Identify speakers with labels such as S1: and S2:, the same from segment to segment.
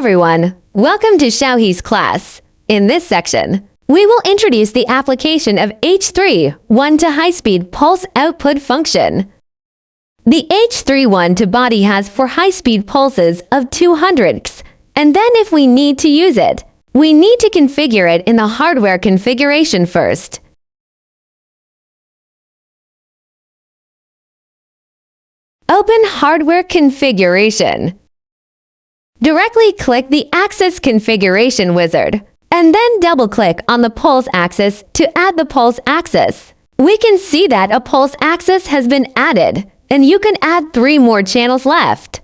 S1: everyone, welcome to Xiaohe's class. In this section, we will introduce the application of H3 1 to high-speed pulse output function. The H3 1 to body has for high-speed pulses of 200 Hz, and then if we need to use it, we need to configure it in the hardware configuration first. Open Hardware Configuration. Directly click the Axis Configuration wizard, and then double-click on the pulse axis to add the pulse axis. We can see that a pulse axis has been added, and you can add 3 more channels left.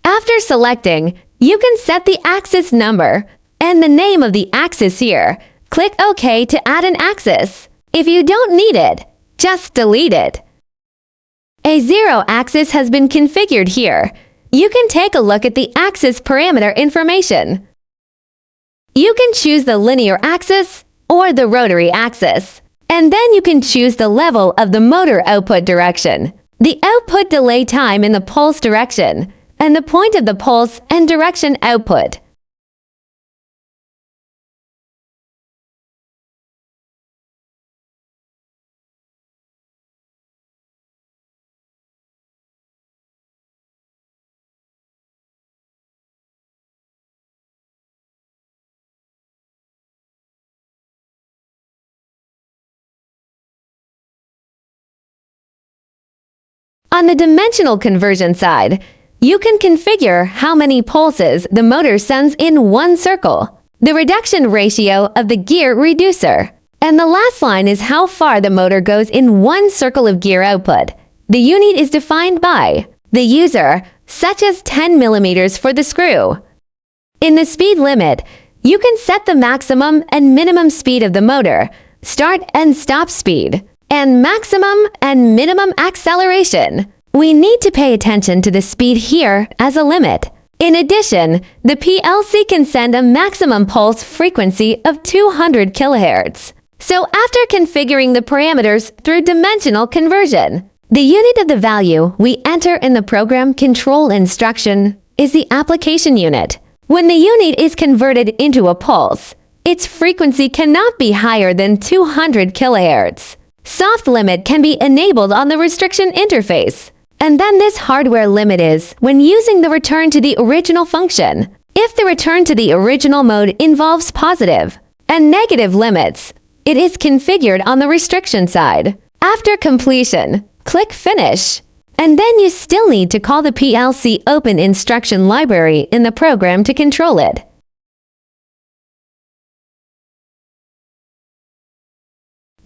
S1: After selecting, you can set the axis number and the name of the axis here. Click OK to add an axis. If you don't need it, just delete it. A 0 axis has been configured here. You can take a look at the axis parameter information. You can choose the linear axis or the rotary axis, and then you can choose the level of the motor output direction, the output delay time in the pulse direction, and the point of the pulse and direction output. On the dimensional conversion side, you can configure how many pulses the motor sends in one circle, the reduction ratio of the gear reducer, and the last line is how far the motor goes in one circle of gear output. The unit is defined by the user, such as 10 mm for the screw. In the speed limit, you can set the maximum and minimum speed of the motor, start and stop speed, and maximum and minimum acceleration. We need to pay attention to the speed here as a limit. In addition, the PLC can send a maximum pulse frequency of 200 kHz. So after configuring the parameters through dimensional conversion, the unit of the value we enter in the program control instruction is the application unit. When the unit is converted into a pulse, its frequency cannot be higher than 200 kHz. Soft limit can be enabled on the restriction interface. And then this hardware limit is when using the return to the original function. If the return to the original mode involves positive and negative limits, it is configured on the restriction side. After completion, click Finish. And then you still need to call the PLC Open Instruction Library in the program to control it.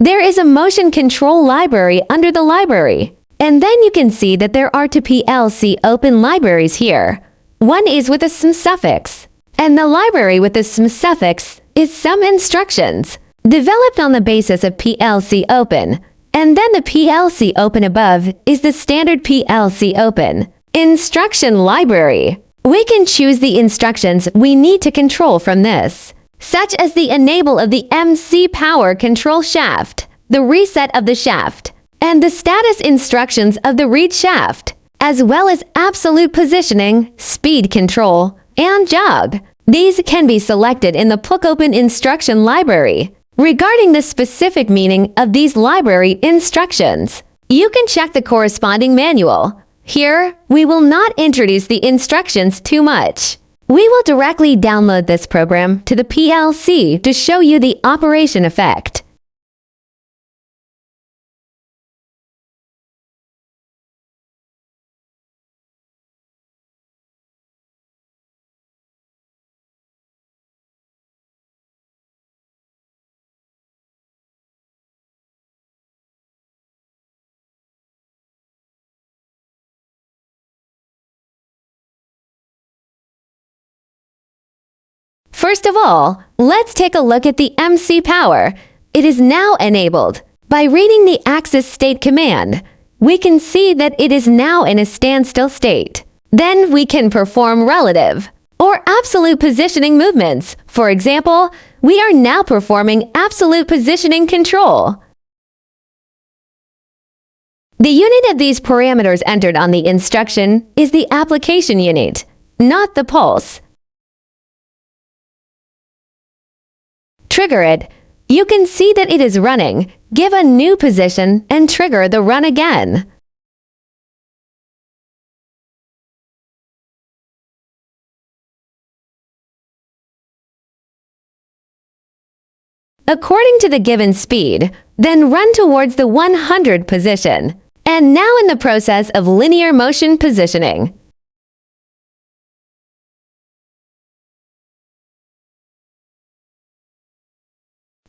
S1: There is a motion control library under the library. And then you can see that there are 2 PLC open libraries here. One is with a SIM suffix, and the library with the SIM suffix is some instructions, developed on the basis of PLC Open. And then the PLC Open above is the standard PLC Open instruction library. We can choose the instructions we need to control from this, such as the enable of the MC power control shaft, the reset of the shaft, and the status instructions of the read shaft, as well as absolute positioning, speed control, and jog. These can be selected in the PLC Open instruction library. Regarding the specific meaning of these library instructions, you can check the corresponding manual. Here, we will not introduce the instructions too much. We will directly download this program to the PLC to show you the operation effect. First of all, let's take a look at the MC power. It is now enabled. By reading the axis state command, we can see that it is now in a standstill state. Then we can perform relative or absolute positioning movements. For example, we are now performing absolute positioning control. The unit of these parameters entered on the instruction is the application unit, not the pulse. Trigger it. You can see that it is running. Give a new position and trigger the run again. According to the given speed, then run towards the 100 position. And now in the process of linear motion positioning.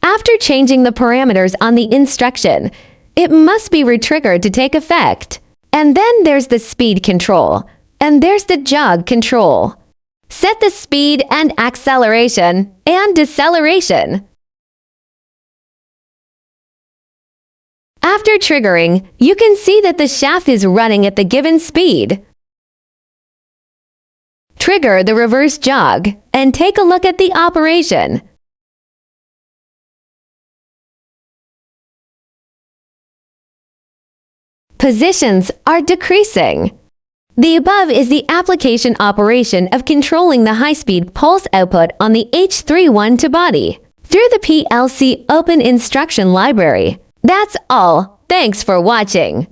S1: After changing the parameters on the instruction, it must be retriggered to take effect. And then there's the speed control. And there's the jog control. Set the speed and acceleration and deceleration. After triggering, you can see that the shaft is running at the given speed. Trigger the reverse jog and take a look at the operation. Positions are decreasing. The above is the application operation of controlling the high-speed pulse output on the H31 to body through the PLC Open Instruction Library. That's all. Thanks for watching.